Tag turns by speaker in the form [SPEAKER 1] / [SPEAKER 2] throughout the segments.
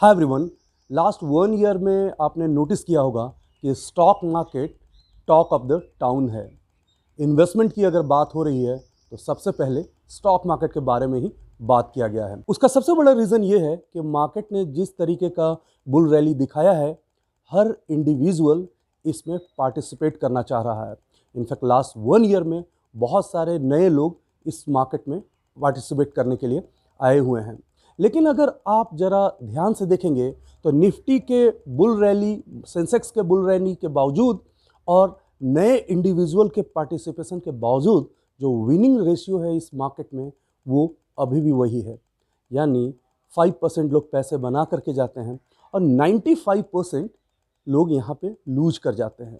[SPEAKER 1] Hi everyone. Last 1 year में आपने notice किया होगा कि stock market talk of the town है। इन्वेस्टमेंट की अगर बात हो रही है तो सबसे पहले स्टॉक मार्केट के बारे में ही बात किया गया है। उसका सबसे बड़ा रीज़न ये है कि मार्केट ने जिस तरीके का बुल रैली दिखाया है, हर इंडिविजुअल इसमें पार्टिसिपेट करना चाह रहा है। इनफैक्ट लास्ट 1 ईयर में बहुत सारे नए लोग इस मार्केट में पार्टिसिपेट करने के लिए आए हुए हैं। लेकिन अगर आप ज़रा ध्यान से देखेंगे तो निफ्टी के बुल रैली, सेंसेक्स के बुल रैली के बावजूद और नए इंडिविजुअल के पार्टिसिपेशन के बावजूद जो विनिंग रेशियो है इस मार्केट में वो अभी भी वही है। यानी 5% लोग पैसे बना करके जाते हैं और 95% लोग यहाँ पे लूज कर जाते हैं।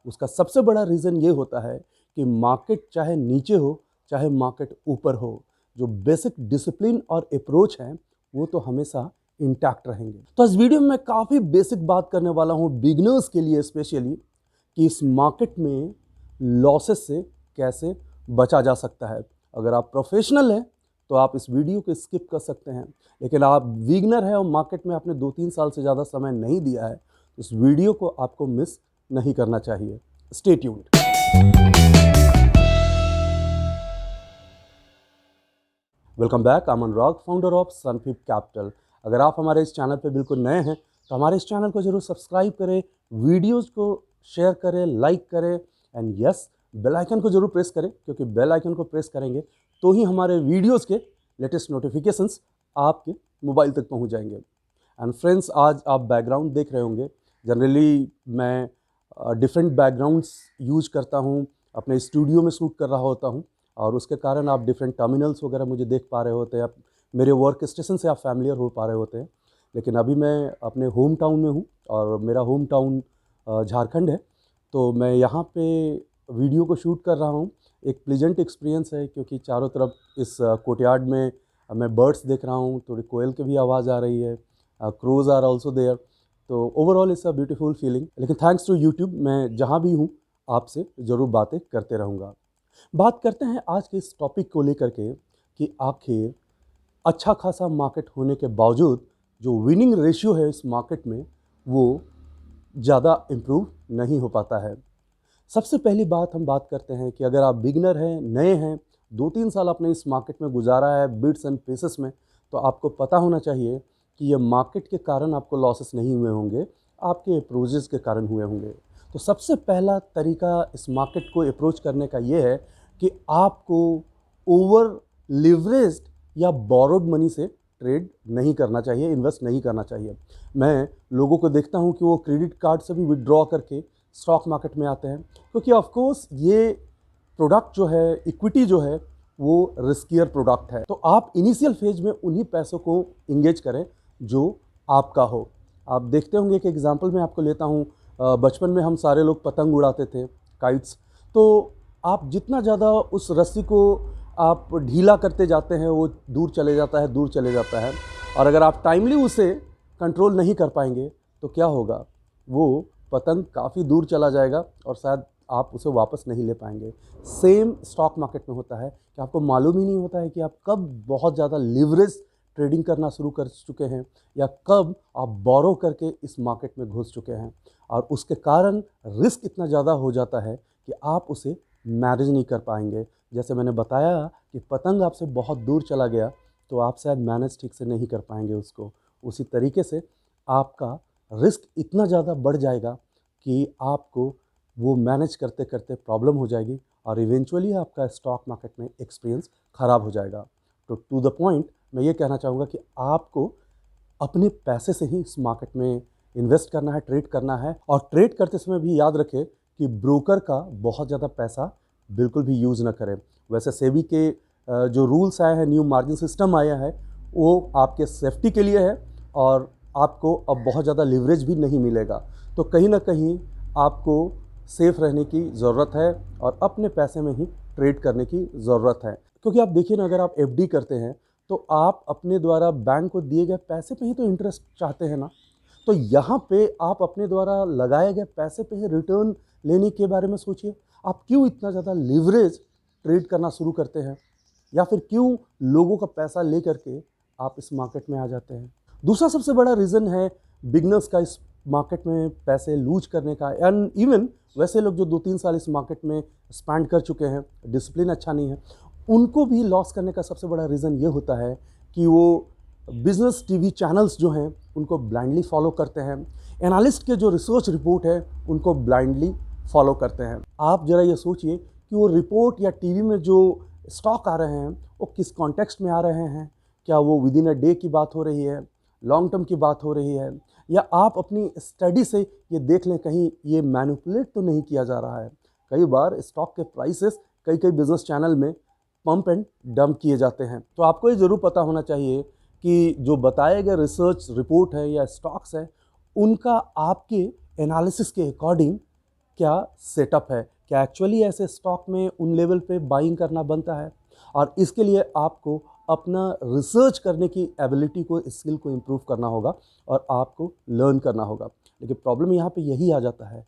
[SPEAKER 1] उसका सबसे बड़ा रीज़न ये होता है कि मार्केट चाहे नीचे हो चाहे मार्केट ऊपर हो, जो बेसिक डिसिप्लिन और अप्रोच है वो तो हमेशा इंटैक्ट रहेंगे। तो इस वीडियो में मैं काफ़ी बेसिक बात करने वाला हूँ बिगिनर्स के लिए स्पेशली, कि इस मार्केट में लॉसेस से कैसे बचा जा सकता है। अगर आप प्रोफेशनल हैं तो आप इस वीडियो को स्किप कर सकते हैं, लेकिन आप बिगिनर हैं और मार्केट में आपने 2-3 साल से ज़्यादा समय नहीं दिया है तो इस वीडियो को आपको मिस नहीं करना चाहिए। Stay tuned. Welcome back. I am Anurag, founder of सनफिप कैपिटल। अगर आप हमारे इस चैनल पे बिल्कुल नए हैं तो हमारे इस चैनल को जरूर सब्सक्राइब करें, वीडियोस को शेयर करें, लाइक करें एंड यस, बेल आइकन को जरूर प्रेस करें, क्योंकि बेल आइकन को प्रेस करेंगे तो ही हमारे वीडियोस के लेटेस्ट नोटिफिकेशंस आपके मोबाइल तक पहुंच जाएंगे। एंड फ्रेंड्स, आज आप बैकग्राउंड देख रहे होंगे। जनरली मैं डिफरेंट बैकग्राउंड्स यूज करता हूँ, अपने स्टूडियो में शूट कर रहा होता हूँ और उसके कारण आप डिफरेंट टर्मिनल्स वगैरह मुझे देख पा रहे होते हैं, आप मेरे वर्क स्टेशन से आप फैमिलियर हो पा रहे होते हैं। लेकिन अभी मैं अपने होम टाउन में हूँ और मेरा होम टाउन झारखंड है, तो मैं यहाँ पे वीडियो को शूट कर रहा हूँ। एक प्लीजेंट एक्सपीरियंस है क्योंकि चारों तरफ इस कोर्टयार्ड में मैं बर्ड्स देख रहा हूँ, थोड़ी कोयल की भी आवाज़ आ रही है, क्रोज आर ऑल्सो देयर। तो overall it's a beautiful feeling. लेकिन थैंक्स टू यूट्यूब मैं जहाँ भी हूँ आपसे ज़रूर बातें करते रहूँगा। बात करते हैं आज के इस टॉपिक को लेकर के कि आखिर अच्छा खासा मार्केट होने के बावजूद जो विनिंग रेशियो है इस मार्केट में वो ज़्यादा इम्प्रूव नहीं हो पाता है। सबसे पहली बात हम बात करते हैं कि अगर आप बिगिनर हैं, नए हैं, 2-3 साल आपने इस मार्केट में गुजारा है बिट्स एंड पीसेस में, तो आपको पता होना चाहिए कि ये मार्केट के कारण आपको लॉसेस नहीं हुए होंगे, आपके अप्रोचेस के कारण हुए होंगे। तो सबसे पहला तरीका इस मार्केट को अप्रोच करने का ये है कि आपको ओवर लिवरेज्ड या बोरोड मनी से ट्रेड नहीं करना चाहिए, इन्वेस्ट नहीं करना चाहिए। मैं लोगों को देखता हूँ कि वो क्रेडिट कार्ड से भी विड्रॉ करके स्टॉक मार्केट में आते हैं, क्योंकि ऑफ कोर्स ये प्रोडक्ट जो है, इक्विटी जो है, वो रिस्कियर प्रोडक्ट है। तो आप इनिशियल फेज में उन्हीं पैसों को इंगेज करें जो आपका हो। आप देखते होंगे कि एग्जांपल मैं आपको लेता हूँ, बचपन में हम सारे लोग पतंग उड़ाते थे, काइट्स। तो आप जितना ज़्यादा उस रस्सी को आप ढीला करते जाते हैं वो दूर चले जाता है, दूर चले जाता है। और अगर आप टाइमली उसे कंट्रोल नहीं कर पाएंगे तो क्या होगा, वो पतंग काफ़ी दूर चला जाएगा और शायद आप उसे वापस नहीं ले पाएंगे। सेम स्टॉक मार्केट में होता है कि आपको मालूम ही नहीं होता है कि आप कब बहुत ज़्यादा लिवरेज ट्रेडिंग करना शुरू कर चुके हैं या कब आप बोरो करके इस मार्केट में घुस चुके हैं, और उसके कारण रिस्क इतना ज़्यादा हो जाता है कि आप उसे मैनेज नहीं कर पाएंगे। जैसे मैंने बताया कि पतंग आपसे बहुत दूर चला गया तो आप शायद मैनेज ठीक से नहीं कर पाएंगे उसको। उसी तरीके से आपका रिस्क इतना ज़्यादा बढ़ जाएगा कि आपको वो मैनेज करते करते प्रॉब्लम हो जाएगी और इवेंचुअली आपका स्टॉक मार्केट में एक्सपीरियंस ख़राब हो जाएगा। तो टू द पॉइंट मैं ये कहना चाहूँगा कि आपको अपने पैसे से ही इस मार्केट में इन्वेस्ट करना है, ट्रेड करना है। और ट्रेड करते समय भी याद रखें कि ब्रोकर का बहुत ज़्यादा पैसा बिल्कुल भी यूज़ ना करें। वैसे सेबी के जो रूल्स आए हैं, न्यू मार्जिन सिस्टम आया है, वो आपके सेफ्टी के लिए है और आपको अब बहुत ज़्यादा लिवरेज भी नहीं मिलेगा। तो कहीं ना कहीं आपको सेफ रहने की ज़रूरत है और अपने पैसे में ही ट्रेड करने की ज़रूरत है। क्योंकि आप देखिए ना, अगर आप एफडी करते हैं तो आप अपने द्वारा बैंक को दिए गए पैसे पे ही तो इंटरेस्ट चाहते हैं ना। तो यहाँ पे आप अपने द्वारा लगाए गए पैसे पे ही रिटर्न लेने के बारे में सोचिए। आप क्यों इतना ज़्यादा लिवरेज ट्रेड करना शुरू करते हैं, या फिर क्यों लोगों का पैसा ले करके आप इस मार्केट में आ जाते हैं। दूसरा सबसे बड़ा रीज़न है बिगनर्स का इस मार्केट में पैसे लूज करने का, एंड इवन वैसे लोग जो 2-3 साल इस मार्केट में स्पेंड कर चुके हैं, डिसिप्लिन अच्छा नहीं है, उनको भी लॉस करने का सबसे बड़ा रीज़न ये होता है कि वो बिजनेस टीवी चैनल्स जो हैं उनको ब्लाइंडली फॉलो करते हैं, एनालिस्ट के जो रिसर्च रिपोर्ट है उनको ब्लाइंडली फॉलो करते हैं। आप ज़रा ये सोचिए कि वो रिपोर्ट या टीवी में जो स्टॉक आ रहे हैं वो किस कॉन्टेक्स्ट में आ रहे हैं। क्या वो विद इन अ डे की बात हो रही है, लॉन्ग टर्म की बात हो रही है, या आप अपनी स्टडी से ये देख लें कहीं ये मैनिपुलेट तो नहीं किया जा रहा है। कई बार स्टॉक के प्राइसेस कई बिजनेस चैनल में पंप एंड डंप किए जाते हैं। तो आपको ये ज़रूर पता होना चाहिए कि जो बताए गए रिसर्च रिपोर्ट है या स्टॉक्स है उनका आपके एनालिसिस के अकॉर्डिंग क्या सेटअप है, क्या एक्चुअली ऐसे स्टॉक में उन लेवल पे बाइंग करना बनता है। और इसके लिए आपको अपना रिसर्च करने की एबिलिटी को, स्किल को इम्प्रूव करना होगा और आपको लर्न करना होगा। लेकिन प्रॉब्लम यहाँ पे यही आ जाता है,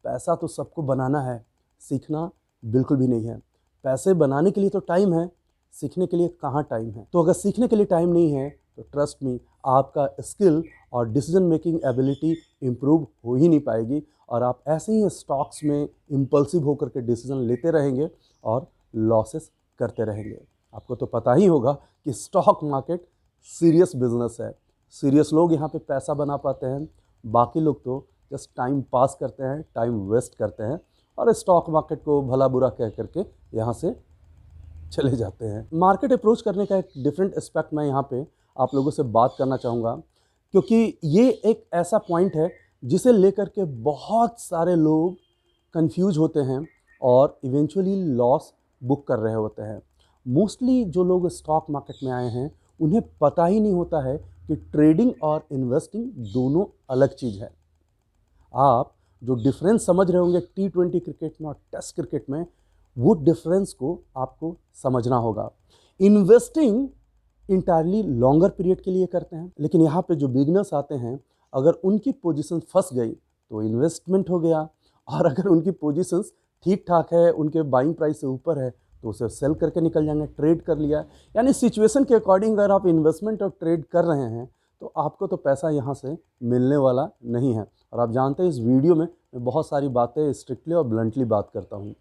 [SPEAKER 1] पैसा तो सबको बनाना है, सीखना बिल्कुल भी नहीं है। पैसे बनाने के लिए तो टाइम है, सीखने के लिए कहाँ टाइम है। तो अगर सीखने के लिए टाइम नहीं है तो ट्रस्ट मी, आपका स्किल और डिसीजन मेकिंग एबिलिटी इम्प्रूव हो ही नहीं पाएगी और आप ऐसे ही स्टॉक्स में इम्पल्सिव होकर के डिसीजन लेते रहेंगे और लॉसेस करते रहेंगे। आपको तो पता ही होगा कि स्टॉक मार्केट सीरियस बिजनेस है, सीरियस लोग यहाँ पे पैसा बना पाते हैं, बाकी लोग तो जस्ट टाइम पास करते हैं, टाइम वेस्ट करते हैं और स्टॉक मार्केट को भला बुरा कह करके यहाँ से चले जाते हैं। मार्केट अप्रोच करने का एक डिफरेंट एस्पेक्ट मैं यहाँ पे आप लोगों से बात करना चाहूँगा, क्योंकि ये एक ऐसा पॉइंट है जिसे लेकर के बहुत सारे लोग कंफ्यूज होते हैं और इवेंचुअली लॉस बुक कर रहे होते हैं। मोस्टली जो लोग स्टॉक मार्केट में आए हैं उन्हें पता ही नहीं होता है कि ट्रेडिंग और इन्वेस्टिंग दोनों अलग चीज़ है। आप जो डिफरेंस समझ रहे होंगे T20 क्रिकेट में और टेस्ट क्रिकेट में, वो डिफरेंस को आपको समझना होगा। इन्वेस्टिंग इंटायरली लॉन्गर पीरियड के लिए करते हैं, लेकिन यहाँ पे जो बिगनर्स आते हैं अगर उनकी पोजीशन फंस गई तो इन्वेस्टमेंट हो गया, और अगर उनकी पोजीशंस ठीक ठाक है, उनके बाइंग प्राइस से ऊपर है तो उसे सेल करके निकल जाएंगे, ट्रेड कर लिया। यानी सिचुएशन के अकॉर्डिंग अगर आप इन्वेस्टमेंट और ट्रेड कर रहे हैं तो आपको तो पैसा यहाँ से मिलने वाला नहीं है। और आप जानते हैं इस वीडियो में मैं बहुत सारी बातें स्ट्रिक्टली और ब्लंटली बात करता हूँ,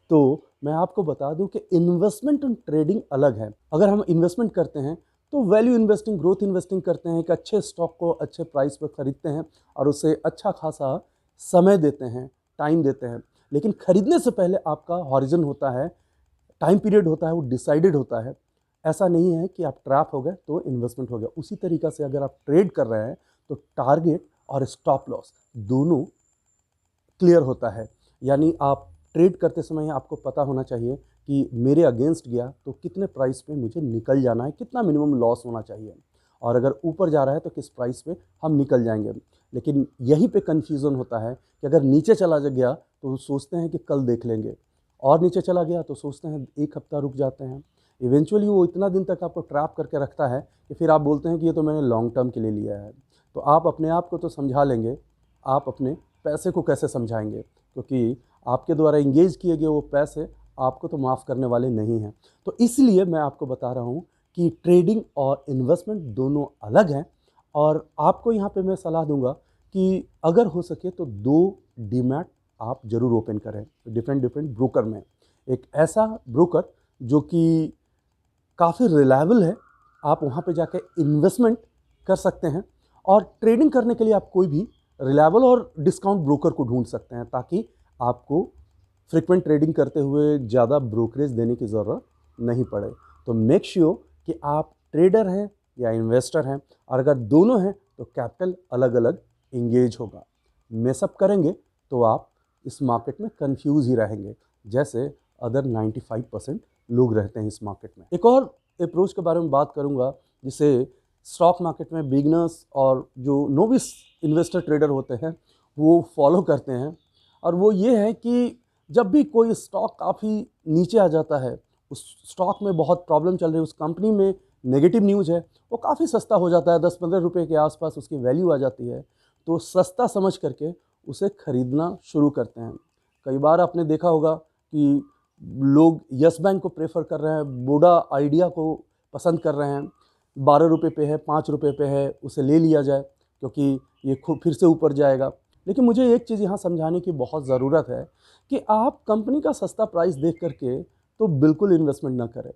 [SPEAKER 1] तो मैं आपको बता दूं कि इन्वेस्टमेंट और ट्रेडिंग अलग है। अगर हम इन्वेस्टमेंट करते हैं तो वैल्यू इन्वेस्टिंग, ग्रोथ इन्वेस्टिंग करते हैं, एक अच्छे स्टॉक को अच्छे प्राइस पर खरीदते हैं और उसे अच्छा खासा समय देते हैं, टाइम देते हैं। लेकिन खरीदने से पहले आपका हॉरिजन होता है, टाइम पीरियड होता है, वो डिसाइडेड होता है। ऐसा नहीं है कि आप ट्रैप हो गए तो इन्वेस्टमेंट हो गया। उसी तरीक़ा से अगर आप ट्रेड कर रहे हैं तो टारगेट और स्टॉप लॉस दोनों क्लियर होता है। यानी आप ट्रेड करते समय आपको पता होना चाहिए कि मेरे अगेंस्ट गया तो कितने प्राइस पे मुझे निकल जाना है, कितना मिनिमम लॉस होना चाहिए, और अगर ऊपर जा रहा है तो किस प्राइस पे हम निकल जाएंगे। लेकिन यहीं पे कन्फ्यूज़न होता है कि अगर नीचे चला गया तो सोचते हैं कि कल देख लेंगे, और नीचे चला गया तो सोचते हैं एक हफ्ता रुक जाते हैं। इवेंचुअली वो इतना दिन तक आपको ट्रैप करके रखता है कि फिर आप बोलते हैं कि ये तो मैंने लॉन्ग टर्म के लिए लिया है। तो आप अपने आप को तो समझा लेंगे, आप अपने पैसे को कैसे समझाएंगे, क्योंकि आपके द्वारा इंगेज किए गए वो पैसे आपको तो माफ़ करने वाले नहीं हैं। तो इसलिए मैं आपको बता रहा हूँ कि ट्रेडिंग और इन्वेस्टमेंट दोनों अलग हैं, और आपको यहाँ पे मैं सलाह दूंगा कि अगर हो सके तो 2 डीमैट आप ज़रूर ओपन करें डिफरेंट ब्रोकर में। एक ऐसा ब्रोकर जो कि काफ़ी रिलायबल है, आप वहाँ पे जाके इन्वेस्टमेंट कर सकते हैं, और ट्रेडिंग करने के लिए आप कोई भी रिलायबल और डिस्काउंट ब्रोकर को ढूंढ सकते हैं ताकि आपको फ्रीक्वेंट ट्रेडिंग करते हुए ज़्यादा ब्रोकरेज देने की ज़रूरत नहीं पड़े। तो मेक श्योर कि आप ट्रेडर हैं या इन्वेस्टर हैं, और अगर दोनों हैं तो कैपिटल अलग अलग इंगेज होगा। मेसअप करेंगे तो आप इस मार्केट में कंफ्यूज ही रहेंगे, जैसे अदर 95% लोग रहते हैं इस मार्केट में। एक और अप्रोच के बारे में बात करूंगा जिसे स्टॉक मार्केट में बिगनर्स और जो नोविस इन्वेस्टर ट्रेडर होते हैं वो फॉलो करते हैं, और वो ये है कि जब भी कोई स्टॉक काफ़ी नीचे आ जाता है, उस स्टॉक में बहुत प्रॉब्लम चल रही है, उस कंपनी में नेगेटिव न्यूज़ है, वो काफ़ी सस्ता हो जाता है, 10-15 रुपये के आसपास उसकी वैल्यू आ जाती है, तो सस्ता समझ करके उसे खरीदना शुरू करते हैं। कई बार आपने देखा होगा कि लोग यस बैंक को प्रेफर कर रहे हैं, वोडा आइडिया को पसंद कर रहे हैं, ₹12 पे है, ₹5 पे है, उसे ले लिया जाए क्योंकि ये खूब फिर से ऊपर जाएगा। लेकिन मुझे एक चीज़ यहाँ समझाने की बहुत ज़रूरत है कि आप कंपनी का सस्ता प्राइस देख करके तो बिल्कुल इन्वेस्टमेंट ना करें।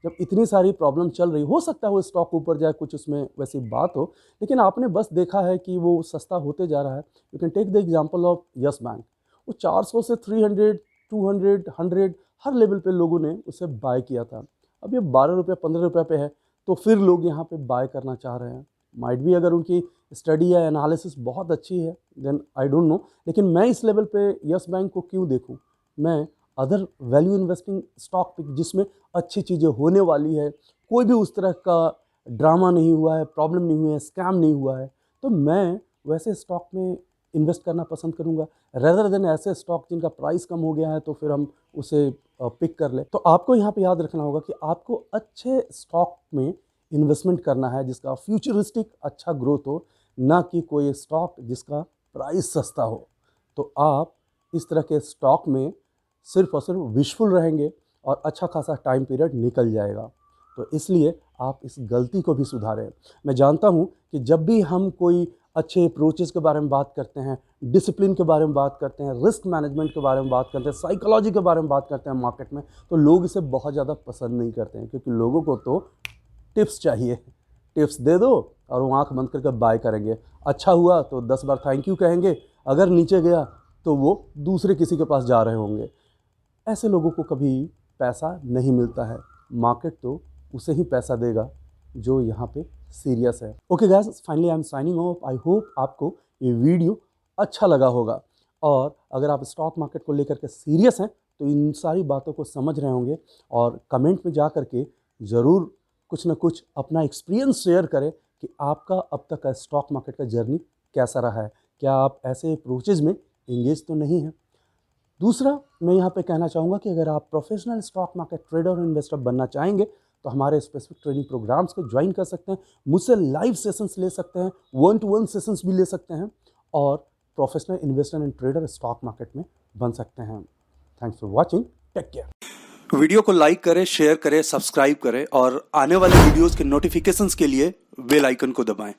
[SPEAKER 1] जब इतनी सारी प्रॉब्लम चल रही, हो सकता है वो स्टॉक ऊपर जाए, कुछ उसमें वैसी बात हो, लेकिन आपने बस देखा है कि वो सस्ता होते जा रहा है। You can take the example of Yes Bank. वो 400 से 300, 200, 100 हर लेवल पे लोगों ने उसे बाय किया था। अब ये ₹12, ₹15 पे है, तो फिर लोग यहाँ पे बाय करना चाह रहे हैं। माइट भी अगर उनकी स्टडी या एनालिसिस बहुत अच्छी है, देन आई डोंट नो, लेकिन मैं इस लेवल पे यस बैंक को क्यों देखूँ? मैं other value investing stock pick जिसमें अच्छी चीज़ें होने वाली है, कोई भी उस तरह का ड्रामा नहीं हुआ है, प्रॉब्लम नहीं हुई है, स्कैम नहीं हुआ है, तो मैं वैसे स्टॉक में इन्वेस्ट करना पसंद करूंगा रेदर देन ऐसे स्टॉक जिनका प्राइस कम हो गया है तो फिर हम उसे पिक कर ले। तो आपको यहाँ पे याद रखना होगा कि आपको अच्छे स्टॉक में इन्वेस्टमेंट करना है जिसका फ्यूचरिस्टिक अच्छा ग्रोथ हो, ना कि कोई स्टॉक जिसका प्राइस सस्ता हो। तो आप इस तरह के स्टॉक में सिर्फ और सिर्फ विशफुल रहेंगे और अच्छा खासा टाइम पीरियड निकल जाएगा। तो इसलिए आप इस गलती को भी सुधारें। मैं जानता हूँ कि जब भी हम कोई अच्छे अप्रोचेस के बारे में बात करते हैं, डिसिप्लिन के बारे में बात करते हैं, रिस्क मैनेजमेंट के बारे में बात करते हैं, साइकोलॉजी के बारे में बात करते हैं मार्केट में, तो लोग इसे बहुत ज़्यादा पसंद नहीं करते हैं क्योंकि लोगों को तो टिप्स चाहिए। टिप्स दे दो और वो आँख बंद करके बाय करेंगे। अच्छा हुआ तो 10 बार थैंक यू कहेंगे, अगर नीचे गया तो वो दूसरे किसी के पास जा रहे होंगे। ऐसे लोगों को कभी पैसा नहीं मिलता है। मार्केट तो उसे ही पैसा देगा जो यहाँ पे सीरियस है। Okay guys, finally I am signing off. I hope आपको ये वीडियो अच्छा लगा होगा और अगर आप स्टॉक मार्केट को लेकर के सीरियस हैं तो इन सारी बातों को समझ रहे होंगे और कमेंट में जा कर के ज़रूर कुछ ना कुछ अपना एक्सपीरियंस शेयर करें कि आपका अब तक का स्टॉक मार्केट का जर्नी कैसा रहा है। क्या आप ऐसे अप्रोचेज में एंगेज तो नहीं हैं? दूसरा, मैं यहाँ पे कहना चाहूँगा कि अगर आप प्रोफेशनल स्टॉक मार्केट ट्रेडर और इन्वेस्टर बनना चाहेंगे तो हमारे स्पेसिफिक ट्रेनिंग प्रोग्राम्स को ज्वाइन कर सकते हैं, मुझसे लाइव सेशंस ले सकते हैं, 1-to-1 सेशंस भी ले सकते हैं और professional investor and trader stock market में बन सकते हैं। Thanks for watching, take care. Video को लाइक करें, शेयर करें, सब्सक्राइब करें और आने वाले वीडियोज़ के नोटिफिकेशंस के लिए बेल आइकन को दबाएं।